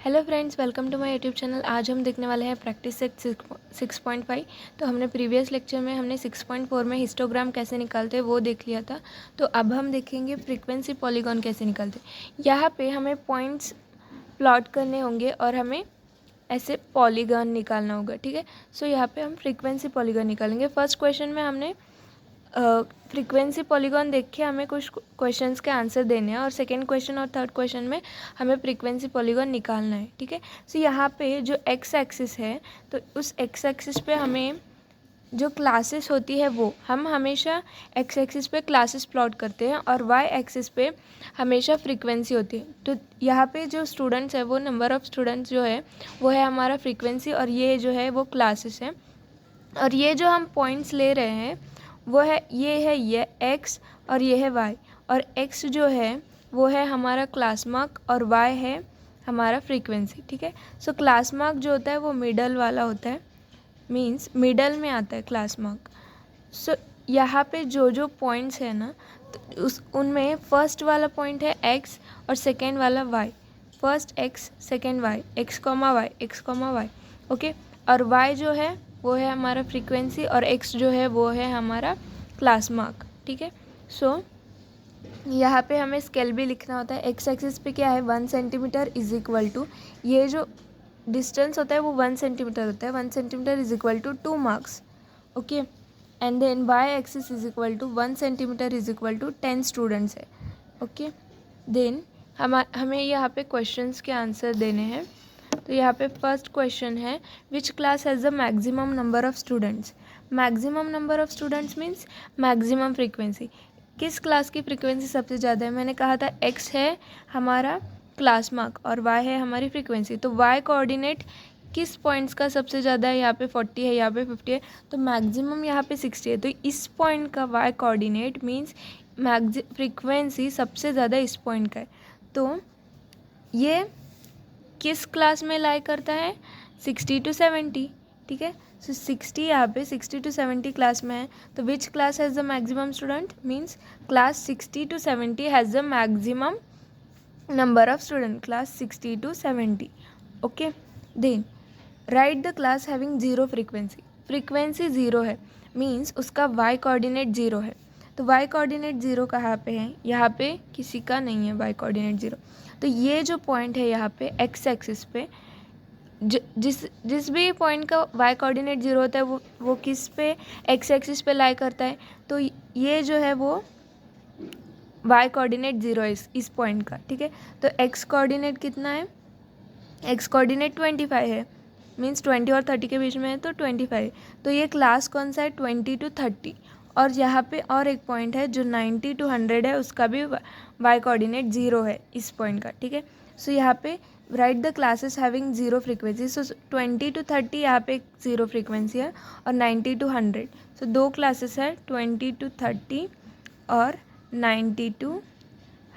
Hello friends, welcome to my YouTube channel. आज हम देखने वाले हैं प्रैक्टिस सेट 6.5। तो हमने प्रीवियस लेक्चर में हमने 6.4 में हिस्टोग्राम कैसे निकालते हैं वो देख लिया था। तो अब हम देखेंगे फ्रीक्वेंसी पॉलीगॉन कैसे निकालते हैं। यहाँ पे हमें पॉइंट्स प्लॉट करने होंगे और हमें ऐसे पॉलीगॉन निकालना होगा। ठीक है, सो यहाँ पे हम फ्रीक्वेंसी पॉलीगॉन निकालेंगे। फर्स्ट क्वेश्चन में हमने फ्रीक्वेंसी पॉलीगॉन देख के हमें कुछ क्वेश्चंस के आंसर देने हैं और सेकेंड क्वेश्चन और थर्ड क्वेश्चन में हमें फ्रीक्वेंसी पॉलीगॉन निकालना है। ठीक है, सो यहाँ पे जो एक्स एक्सिस है तो उस एक्स एक्सिस पे हमें जो क्लासेस होती है वो हम हमेशा एक्स एक्सिस पे क्लासेस प्लॉट करते हैं और वाई एक्सिस पे हमेशा फ्रीक्वेंसी होती है। तो यहाँ पे जो स्टूडेंट्स है वो नंबर ऑफ़ स्टूडेंट्स जो है वो है हमारा फ्रीक्वेंसी और ये जो है वो क्लासेस है। और ये जो हम पॉइंट्स ले रहे हैं वो है ये एक्स और ये है वाई। और एक्स जो है वो है हमारा क्लास मार्क और वाई है हमारा फ्रीक्वेंसी। ठीक है, सो क्लास मार्क जो होता है वो मिडल वाला होता है, मींस मिडल में आता है क्लास मार्क। सो यहाँ पे जो जो पॉइंट्स है ना तो उनमें फर्स्ट वाला पॉइंट है एक्स और सेकेंड वाला y. First x second y, x comma y, x comma y. Okay, और वाई जो है वो है हमारा फ्रीक्वेंसी और एक्स जो है वो है हमारा क्लास मार्क। ठीक है, सो यहाँ पे हमें स्केल भी लिखना होता है। एक्स एक्सिस पे क्या है 1 सेंटीमीटर इज इक्वल टू, ये जो डिस्टेंस होता है वो 1 सेंटीमीटर होता है। 1 centimetre is equal to 2 marks. Okay, and then y axis is equal to 1 centimetre is equal to 10 students है। ओके, देन हमें यहाँ पे क्वेश्चंस के आंसर देने हैं। तो यहाँ पे फर्स्ट क्वेश्चन है विच class has the maximum number of students. Maximum number of students means maximum frequency. किस क्लास की फ्रीक्वेंसी सबसे ज़्यादा है? मैंने कहा था एक्स है हमारा क्लास मार्क और वाई है हमारी फ्रीक्वेंसी। तो वाई कोऑर्डिनेट किस पॉइंट्स का सबसे ज़्यादा है? यहाँ पे 40 है, यहाँ पे 50 है, तो मैक्सिमम यहाँ पे 60 है। तो इस पॉइंट का वाई कोऑर्डिनेट मीन्स फ्रीक्वेंसी सबसे ज़्यादा इस पॉइंट का है। तो ये किस क्लास में लाई करता है? 60 to 70। ठीक है, सो 60 यहाँ पे 60 to 70 क्लास में है। तो which class has the maximum student means class 60 to 70 has the maximum number of student, class 60 to 70। Okay, then write the class having zero frequency. Frequency zero है मीन्स उसका y coordinate zero है। तो Y coordinate zero कहाँ पे है? यहाँ पे किसी का नहीं है वाई कोऑर्डिनेट ज़ीरो। तो ये जो पॉइंट है यहाँ पे एक्स एक्सिस पे जिस भी पॉइंट का वाई कोऑर्डिनेट ज़ीरो होता है वो किस पे? एक्स एक्सिस पे लाई करता है। तो ये जो है वो वाई कोऑर्डिनेट ज़ीरो है इस पॉइंट का। ठीक है, तो एक्स कोऑर्डिनेट कितना है? एक्स कोऑर्डिनेट 25 है, मीन्स 20 और 30 के बीच में है तो 25। तो ये क्लास कौन सा है? 20 to 30। और यहाँ पे और एक पॉइंट है जो 90 to 100 है, उसका भी वाई कोऑर्डिनेट ज़ीरो है इस पॉइंट का। ठीक है, सो यहाँ पे right the classes having zero frequency. So 20 to 30 यहाँ पे ज़ीरो फ्रीक्वेंसी है और 90 to 100। सो दो क्लासेस है 20 to 30 और 90 to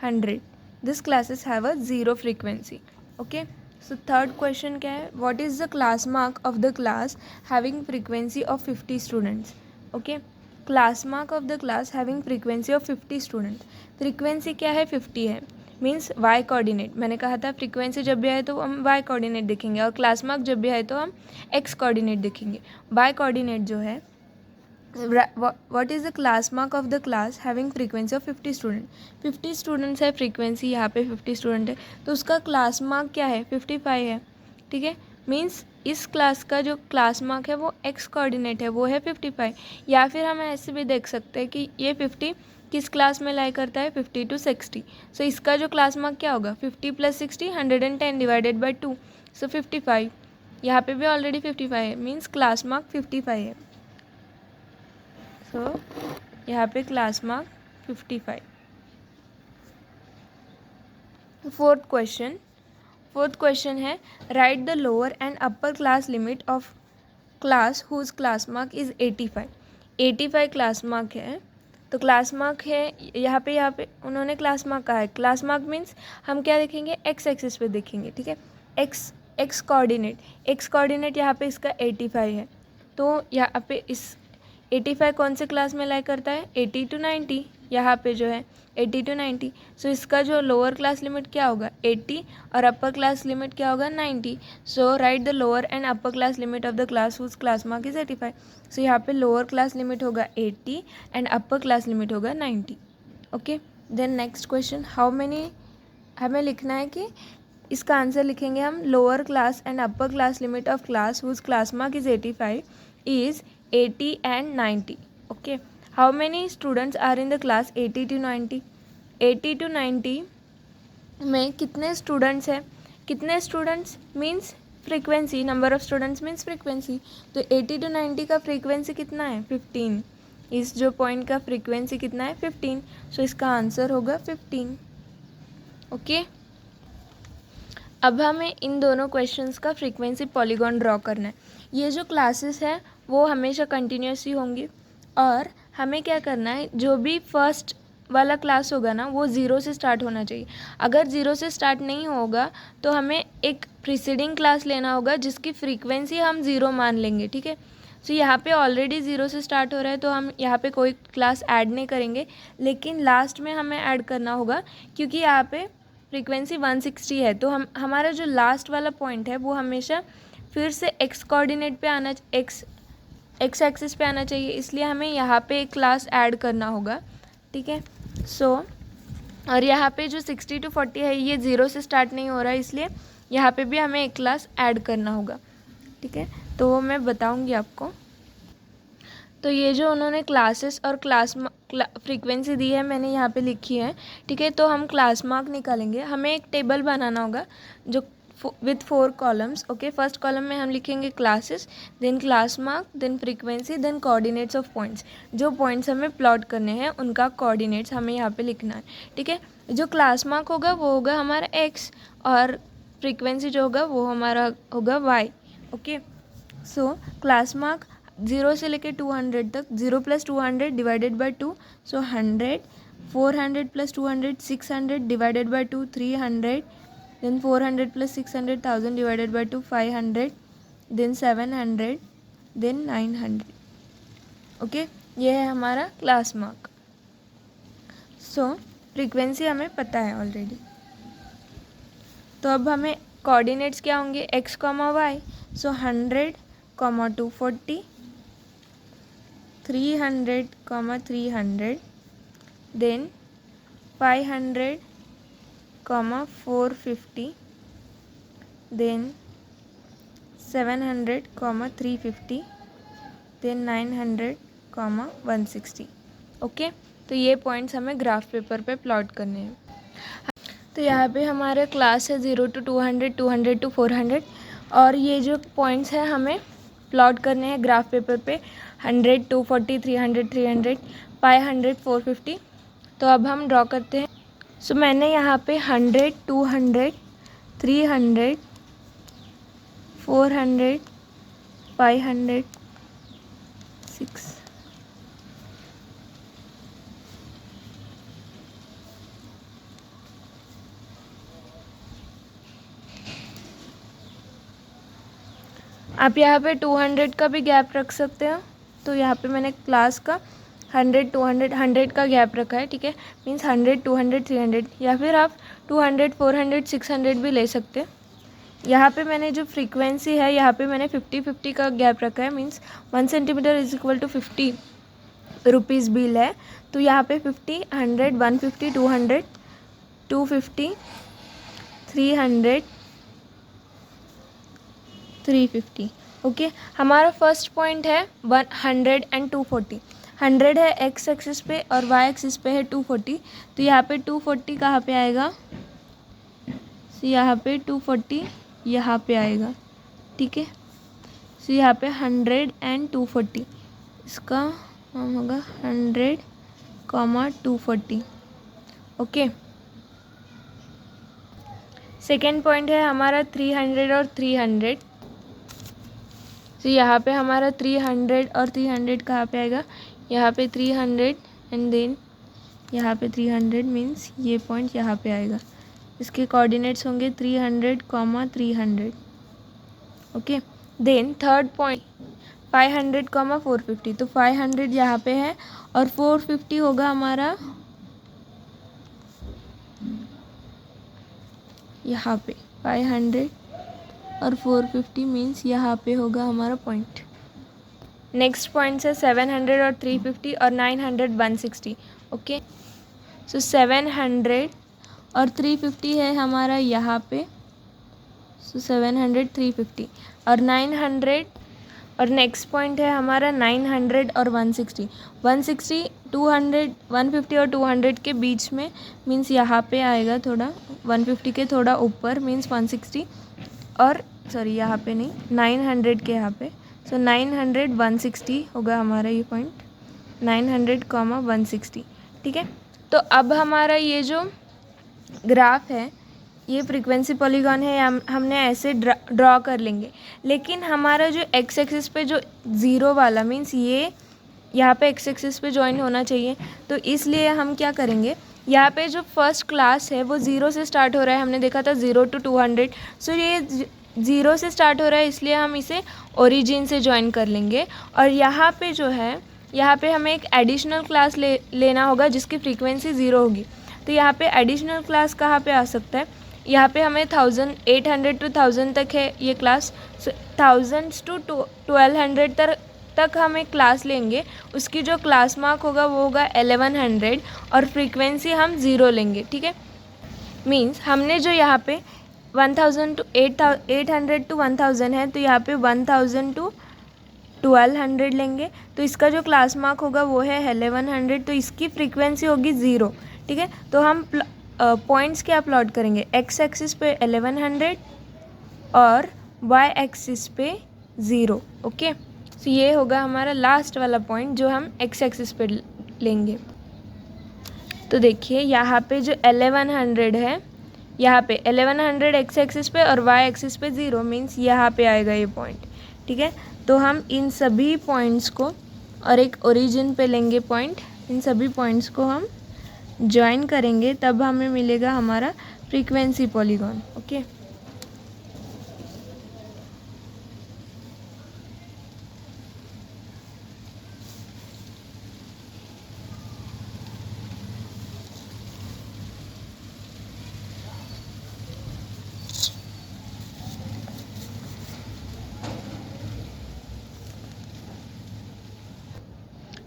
100। This classes have a zero frequency. Okay, so third question क्या है? What is the class mark of the class having frequency of 50 students. Okay, class mark of the class having frequency of 50 students. Frequency क्या है? 50 है, means Y coordinate. मैंने कहा था frequency जब भी आए तो हम वाई कोऑर्डिनेट देखेंगे और क्लास मार्क जब भी आए तो हम एक्स कोऑर्डिनेट देखेंगे। वाई कोऑर्डिनेट जो है what is the class mark of the class having frequency of 50 student. 50 students है फ्रीक्वेंसी, यहाँ पे 50 स्टूडेंट है तो उसका क्लास मार्क क्या है? 55 है। ठीक है, मीन्स इस क्लास का जो क्लास मार्क है वो एक्स कोऑर्डिनेट है, वो है 55। या फिर हम ऐसे भी देख सकते हैं कि ये 50 किस क्लास में लाई करता है? 50 to 60। सो इसका जो क्लास मार्क क्या होगा? 50 + 60 110 डिवाइडेड बाई 2, सो 55। यहाँ पे भी ऑलरेडी 55 है, मीन्स क्लास मार्क 55 है। सो यहाँ पे क्लास मार्क 55। फोर्थ क्वेश्चन है write the lower and upper class limit of class whose class mark is 85। 85 class mark है। तो क्लास मार्क है यहाँ पे उन्होंने क्लास मार्क कहा है। क्लास मार्क मीन्स हम क्या देखेंगे? एक्स एक्सिस पे देखेंगे। ठीक है, एक्स कोऑर्डिनेट यहाँ पे इसका 85 है। तो यहाँ पे इस 85 कौन से क्लास में लाई करता है? 80 to 90। यहाँ पे जो है 80 to 90। सो इसका जो लोअर क्लास लिमिट क्या होगा 80 और अपर क्लास लिमिट क्या होगा 90। So right the lower and upper class limit of the class whose class mark is 85। So यहाँ पे लोअर क्लास लिमिट होगा 80 एंड अपर क्लास लिमिट होगा 90। Okay, then next question, how many, हमें लिखना है कि इसका आंसर लिखेंगे हम lower class and upper class limit of class whose class mark is 85 is 80 and 90। Okay, how many students are in the class 80 to 90। 80 to 90 में कितने students हैं, कितने students means frequency, number of students means frequency. तो 80 to 90 का frequency कितना है 15, इस जो पॉइंट का फ्रीक्वेंसी कितना है 15। सो इसका आंसर होगा 15। ओके, अब हमें इन दोनों क्वेश्चंस का फ्रीक्वेंसी पॉलीगॉन ड्रॉ करना है। ये जो क्लासेस हैं वो हमेशा कंटिन्यूस ही होंगी और हमें क्या करना है, जो भी फर्स्ट वाला क्लास होगा ना वो ज़ीरो से स्टार्ट होना चाहिए। अगर ज़ीरो से स्टार्ट नहीं होगा तो हमें एक प्रीसीडिंग क्लास लेना होगा जिसकी फ्रीक्वेंसी हम ज़ीरो मान लेंगे। ठीक है, सो यहाँ पे ऑलरेडी ज़ीरो से स्टार्ट हो रहा है तो हम यहाँ पे कोई क्लास ऐड नहीं करेंगे, लेकिन लास्ट में हमें ऐड करना होगा क्योंकि यहाँ पे फ्रीक्वेंसी 160 है। तो हमारा जो लास्ट वाला पॉइंट है वो हमेशा फिर से एक्स कोऑर्डिनेट पे आना, एक्स एक्सिस पे आना चाहिए, इसलिए हमें यहाँ पे एक क्लास ऐड करना होगा। ठीक है, सो और यहाँ पे जो 60 to 40 है ये ज़ीरो से स्टार्ट नहीं हो रहा है, इसलिए यहाँ पे भी हमें एक क्लास ऐड करना होगा। ठीक है, तो वो मैं बताऊँगी आपको। तो ये जो उन्होंने क्लासेस और फ्रीक्वेंसी दी है मैंने यहाँ पे लिखी है। ठीक है, तो हम क्लास मार्क निकालेंगे, हमें एक टेबल बनाना होगा जो with 4 columns. Okay, first column में हम लिखेंगे classes, then class mark, then frequency, then coordinates of points. जो पॉइंट्स हमें प्लॉट करने हैं उनका कोऑर्डिनेट्स हमें यहाँ पे लिखना है। ठीक है, जो क्लास मार्क होगा वो होगा हमारा x और फ्रीक्वेंसी जो होगा वो हमारा होगा y। Okay, so class mark 0 से लेके 200 तक, 0 + 200 divided by 2, so 100, 400 + 200 600 divided by 2 300, then 400 + 600 1000 divided by 2 500, then 700, then 900। Okay, ये है हमारा क्लास मार्क। सो फ्रीक्वेंसी हमें पता है ऑलरेडी, तो अब हमें कोऑर्डिनेट्स क्या होंगे x, y। सो 100, 240, 300, 300, then 500, 450, then 700, 350, then 900, 160। ओके, तो ये पॉइंट्स हमें ग्राफ पेपर पे प्लॉट करने हैं। तो यहाँ पे हमारे क्लास है 0 to 200, 200 to 400 और ये जो पॉइंट्स हैं हमें प्लॉट करने हैं ग्राफ पेपर पे 100, 240, 300, 300, 500, 450। तो अब हम ड्रॉ करते हैं। सो मैंने यहाँ पे 100, 200, 300, 400, 500, 6, आप यहाँ पे 200 का भी गैप रख सकते हो। तो यहाँ पे मैंने क्लास का 100, 200, 100 का गैप रखा है। ठीक है, मीन्स 100, 200, 300, या फिर आप 200, 400, 600 भी ले सकते हैं। यहाँ पे मैंने जो फ्रीक्वेंसी है यहाँ पे मैंने 50-50 का गैप रखा है, मीन्स 1 सेंटीमीटर = 50 रुपीज़ बिल है। तो यहाँ पे 50, 100, 150, 200, 250, 300, 350। ओके, हमारा फर्स्ट पॉइंट है 100 एंड 240। 100 है x एक्सिस पे और y एक्सिस पे है 240। तो यहाँ पे 240 कहाँ पे आएगा, सो यहाँ पे 240 यहाँ पे आएगा। ठीक है, सो यहाँ पे 100 एंड 240, इसका नाम होगा 100, 240। ओके, सेकेंड पॉइंट है हमारा 300 और 300। तो यहाँ पे हमारा 300 और 300 कहाँ पे आएगा, यहाँ पे 300 एंड देन यहाँ पे 300, मीन्स ये पॉइंट यहाँ पे आएगा। इसके कोऑर्डिनेट्स होंगे 300, 300। ओके, देन थर्ड पॉइंट 500, 450, तो 500 यहाँ पे है और 450 होगा हमारा यहाँ पे। 500 और 450 मीन्स यहाँ पे होगा हमारा पॉइंट। नेक्स्ट पॉइंट है 700 और 350 और 900 160। ओके, सो 700 और 350 है हमारा यहाँ पे, सो 700 350 और 900 और नेक्स्ट पॉइंट है हमारा 900 और 160। 160 200 150 और 200 के बीच में मीन्स यहाँ पे आएगा थोड़ा, 150 के थोड़ा ऊपर मीन्स 160 और सॉरी यहाँ पे नहीं, 900 के यहाँ पे, सो 900 160 होगा हमारा ये पॉइंट, 900 160। ठीक है, तो अब हमारा ये जो ग्राफ है ये फ्रीक्वेंसी पॉलीगॉन है, हमने ऐसे ड्रॉ कर लेंगे। लेकिन हमारा जो एक्स एक्सिस पे जो ज़ीरो वाला मीन्स ये यहाँ पे एक्स एक्सिस पे ज्वाइन होना चाहिए, तो इसलिए हम क्या करेंगे, यहाँ पे जो फर्स्ट क्लास है वो ज़ीरो से स्टार्ट हो रहा है, हमने देखा था 0 to 200, सो ये 0 से स्टार्ट हो रहा है इसलिए हम इसे ओरिजिन से ज्वाइन कर लेंगे। और यहाँ पे जो है, यहाँ पे हमें एक एडिशनल क्लास लेना होगा जिसकी फ्रीक्वेंसी 0 होगी। तो यहाँ पे एडिशनल क्लास कहाँ पे आ सकता है, यहाँ पे हमें 1800 to 1000 तक है ये क्लास, 1000 to 1200 तक हम एक क्लास लेंगे, उसकी जो क्लास मार्क होगा वो होगा 1100 और फ्रीक्वेंसी हम 0 लेंगे। ठीक है, मीन्स हमने जो यहाँ पे 1000 to 800 to 1000 है, तो यहाँ पे 1000 to 1200 लेंगे, तो इसका जो क्लास मार्क होगा वो है 1100, तो इसकी फ्रीक्वेंसी होगी 0। ठीक है, तो हम पॉइंट्स क्या प्लॉट करेंगे, एक्स एक्सिस पे 1100 और वाई एक्सिस पे 0। ओके, तो ये होगा हमारा लास्ट वाला पॉइंट जो हम एक्स एक्सिस पे लेंगे। तो देखिए यहाँ पे जो 1100 है, यहाँ पे 1100 एक्स एक्सिस पे और वाई एक्सिस पे 0 मीन्स यहाँ पे आएगा ये पॉइंट। ठीक है, तो हम इन सभी पॉइंट्स को और एक ओरिजिन पे लेंगे पॉइंट, इन सभी पॉइंट्स को हम ज्वाइन करेंगे, तब हमें मिलेगा हमारा फ्रीक्वेंसी पॉलीगॉन। ओके,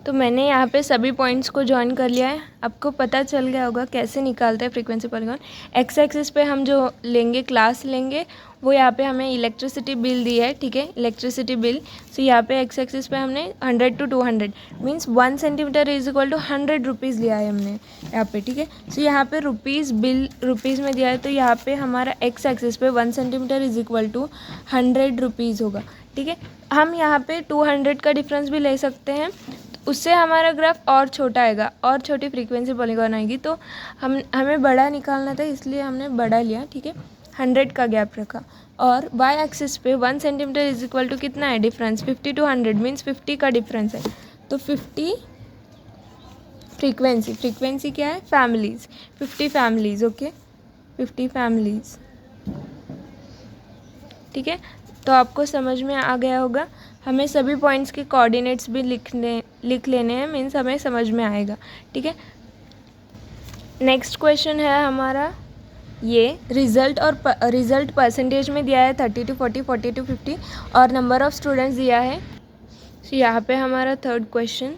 तो मैंने यहाँ पे सभी पॉइंट्स को ज्वाइन कर लिया है। आपको पता चल गया होगा कैसे निकालते हैं फ्रीक्वेंसी पॉलीगॉन। एक्स एक्सिस पे हम जो लेंगे, क्लास लेंगे, वो यहाँ पे हमें इलेक्ट्रिसिटी बिल दी है। ठीक है, इलेक्ट्रिसिटी बिल, सो यहाँ पे एक्स एक्सिस पे हमने 100 to 200 means 1 centimetre is equal to 100 rupees लिया है हमने यहाँ पे। ठीक है, सो यहाँ पे रुपीज़ बिल रुपीज़ में दिया है, तो यहाँ पे हमारा एक्स एक्सिस पे 1 centimetre is equal to 100 rupees होगा। ठीक है, हम यहाँ पे 200 का डिफरेंस भी ले सकते हैं, उससे हमारा ग्राफ और छोटा आएगा और छोटी फ्रीक्वेंसी पॉलीगॉन आएगी, तो हमें बड़ा निकालना था इसलिए हमने बड़ा लिया। ठीक है, 100 का गैप रखा। और वाई एक्सिस पे 1 सेंटीमीटर इज इक्वल टू कितना है डिफरेंस, 50 to 100 मीन्स 50 का डिफरेंस है, तो 50 फ्रीक्वेंसी क्या है, फैमिलीज़, 50 फैमिलीज़। Okay, 50 families. ठीक है, तो आपको समझ में आ गया होगा। हमें सभी पॉइंट्स के कोऑर्डिनेट्स भी लिख लेने हैं, मीन्स हमें समझ में आएगा। ठीक है, नेक्स्ट क्वेश्चन है हमारा ये रिज़ल्ट, और रिज़ल्ट परसेंटेज में दिया है 30 to 40, 40 to 50 और नंबर ऑफ़ स्टूडेंट्स दिया है। तो यहाँ पे हमारा थर्ड क्वेश्चन,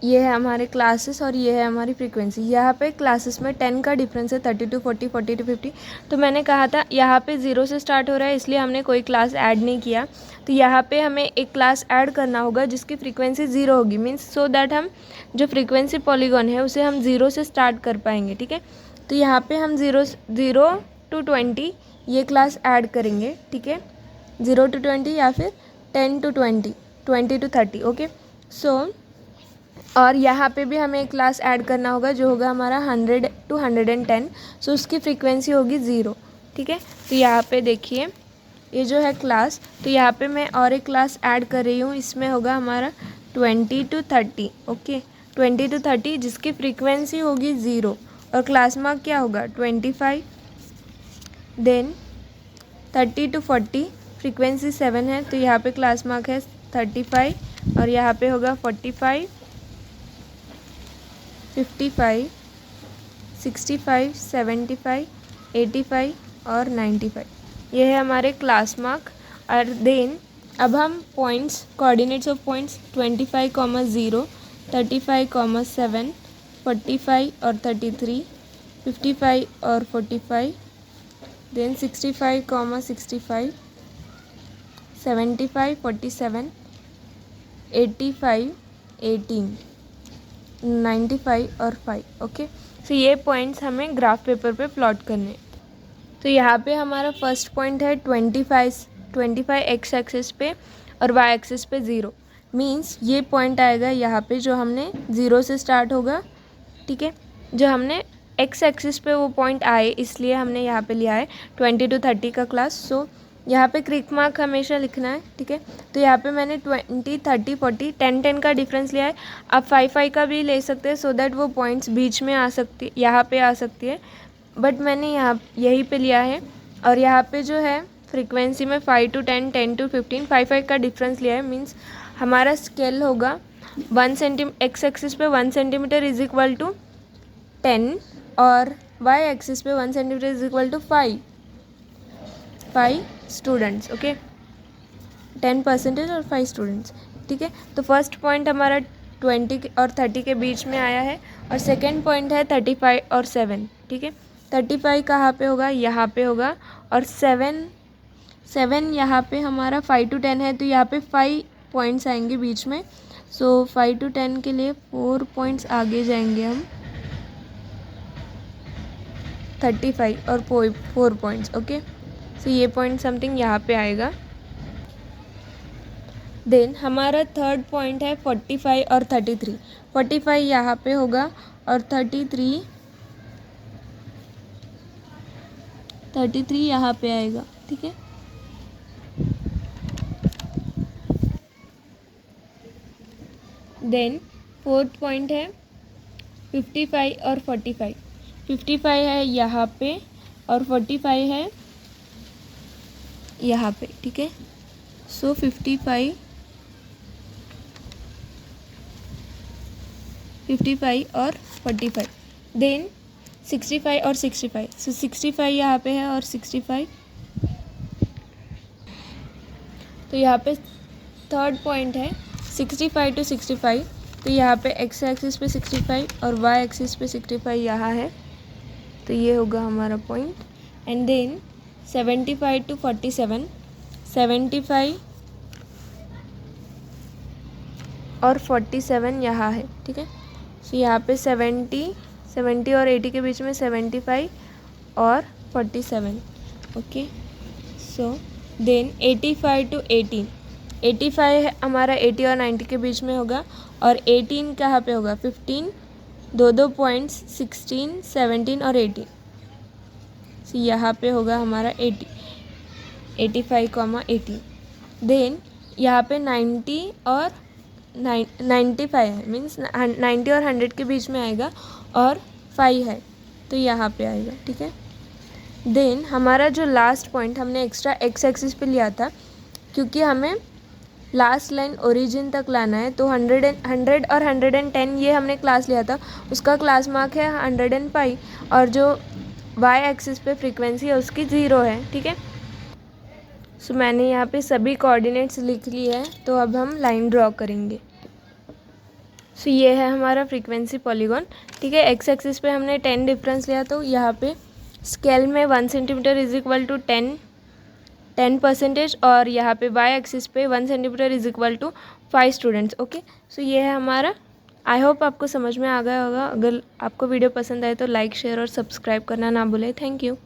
ये है हमारे क्लासेस और ये है हमारी फ्रीक्वेंसी। यहाँ पे क्लासेस में 10 का डिफरेंस है, 30 to 40, 40 to 50। तो मैंने कहा था यहाँ पे 0 से स्टार्ट हो रहा है इसलिए हमने कोई क्लास ऐड नहीं किया, तो यहाँ पे हमें एक क्लास ऐड करना होगा जिसकी फ्रीक्वेंसी 0 होगी, मीन्स सो दैट हम जो फ्रीक्वेंसी पॉलीगॉन है उसे हम 0 से स्टार्ट कर पाएंगे। ठीक है, तो यहाँ पे हम 0 to 20 ये क्लास ऐड करेंगे। ठीक है, 0 to 20 या फिर 10 to 20, 20 to 30। ओके, सो और यहाँ पे भी हमें एक क्लास ऐड करना होगा जो होगा हमारा 100 to 110, सो उसकी फ्रीक्वेंसी होगी 0। ठीक है, तो यहाँ पे देखिए ये जो है क्लास, तो यहाँ पे मैं और एक क्लास ऐड कर रही हूँ, इसमें होगा हमारा 20 to 30। ओके, 20 to 30 जिसकी फ्रीक्वेंसी होगी 0 और क्लास मार्क क्या होगा 25। देन 30 to 40 फ्रीक्वेंसी 7 है, तो यहाँ पे क्लास मार्क है 35 और यहाँ पे होगा 45, 55, 65, 75, 85 और 95। ये है हमारे क्लास मार्क। और देन अब हम पॉइंट्स, कोऑर्डिनेट्स ऑफ पॉइंट्स 25, 0, 35, 7, 45 और 33, 55 और 45, देन 65, 65, 75, 47, 85, 18, 95 और 5। ओके, सो ये पॉइंट्स हमें ग्राफ पेपर पे प्लॉट करने। तो यहाँ पे हमारा फर्स्ट पॉइंट है 25 एक्स एक्सिस पे और वाई एक्सिस पे 0। मीन्स ये पॉइंट आएगा यहाँ पे जो हमने 0 से स्टार्ट होगा, ठीक है। जो हमने एक्स एक्सिस पे वो पॉइंट आए, इसलिए हमने यहाँ पे लिया है 20 to 30 का क्लास। सो यहाँ पे क्रिक मार्क हमेशा लिखना है, ठीक है। तो यहाँ पे मैंने 20, 30, 40, 10, 10 का डिफरेंस लिया है। आप 5, 5 का भी ले सकते हैं, सो दैट वो पॉइंट्स बीच में आ सकती, यहाँ पे आ सकती है, बट मैंने यहाँ यहीं पे लिया है। और यहाँ पे जो है फ्रीक्वेंसी में 5 to 10, 10 to 15, 5, 5 का डिफरेंस लिया है। मीन्स हमारा स्केल होगा 1 सेंटीमीटर, एक्स एक्सिस पे 1 सेंटीमीटर इज इक्वल टू 10 और वाई एक्सिस पे 1 centimetre is equal to 5 students. Okay, 10% और 5 स्टूडेंट्स, ठीक है। तो फर्स्ट पॉइंट हमारा 20 और 30 के बीच में आया है और सेकेंड पॉइंट है 35 और 7, ठीक है। 35 कहाँ पे होगा, यहाँ पे होगा, और 7 यहाँ पे हमारा 5 to 10 है, तो यहाँ पे 5 पॉइंट्स आएंगे बीच में। सो 5 to 10 के लिए 4 पॉइंट्स आगे जाएंगे हम, 35 और 4 पॉइंट्स। ओके, सो ये पॉइंट समथिंग यहाँ पे आएगा। देन हमारा थर्ड पॉइंट है 45 और 33। 45 यहाँ पे होगा और 33 यहाँ पे आएगा, ठीक है। देन फोर्थ पॉइंट है 55 और 45। 55 है यहाँ पे और 45 है यहाँ पे, ठीक है। सो 55 और 45। देन 65 और 65। सो 65 यहाँ पे है और 65, तो यहाँ पे थर्ड पॉइंट है 65 to 65। तो यहाँ पे एक्स एक्सिस पे 65 और वाई एक्सिस पे 65 यहाँ है, तो ये होगा हमारा पॉइंट। एंड देन 75 to 47, 75 और 47 यहाँ है, ठीक है। सो यहाँ पे 70 और 80 के बीच में 75 और 47। Okay, so then 85 to 18। 85 है हमारा 80 और 90 के बीच में होगा, और 18 कहाँ पे होगा, 15, दो पॉइंट्स 16, 17 और 18। सो यहाँ पे होगा हमारा 85, 18। देन यहाँ पे 90 और 95 है, मीन्स 90 और 100 के बीच में आएगा, और 5 है, तो यहाँ पे आएगा, ठीक है। देन हमारा जो लास्ट पॉइंट हमने एक्स्ट्रा एक्स एक्सिस पे लिया था, क्योंकि हमें लास्ट लाइन ओरिजिन तक लाना है, तो 100 और 110 ये हमने क्लास लिया था, उसका क्लास मार्क है 105, और जो वाई एक्सिस पे फ्रीक्वेंसी है उसकी 0 है, ठीक है। सो मैंने यहाँ पे सभी कोऑर्डिनेट्स लिख लिए हैं, तो अब हम लाइन ड्रॉ करेंगे। सो ये है हमारा फ्रीक्वेंसी पॉलीगॉन, ठीक है। एक्स एक्सिस पे हमने 10 डिफरेंस लिया, तो यहाँ पे स्केल में 1 सेंटीमीटर इज इक्वल टू 10%, और यहाँ पे वाई एक्सिस पे 1 centimetre is equal to 5 students. Okay, so ये है हमारा। आई होप आपको समझ में आ गया होगा। अगर आपको वीडियो पसंद आए तो लाइक, शेयर और सब्सक्राइब करना ना भूलें। Thank you.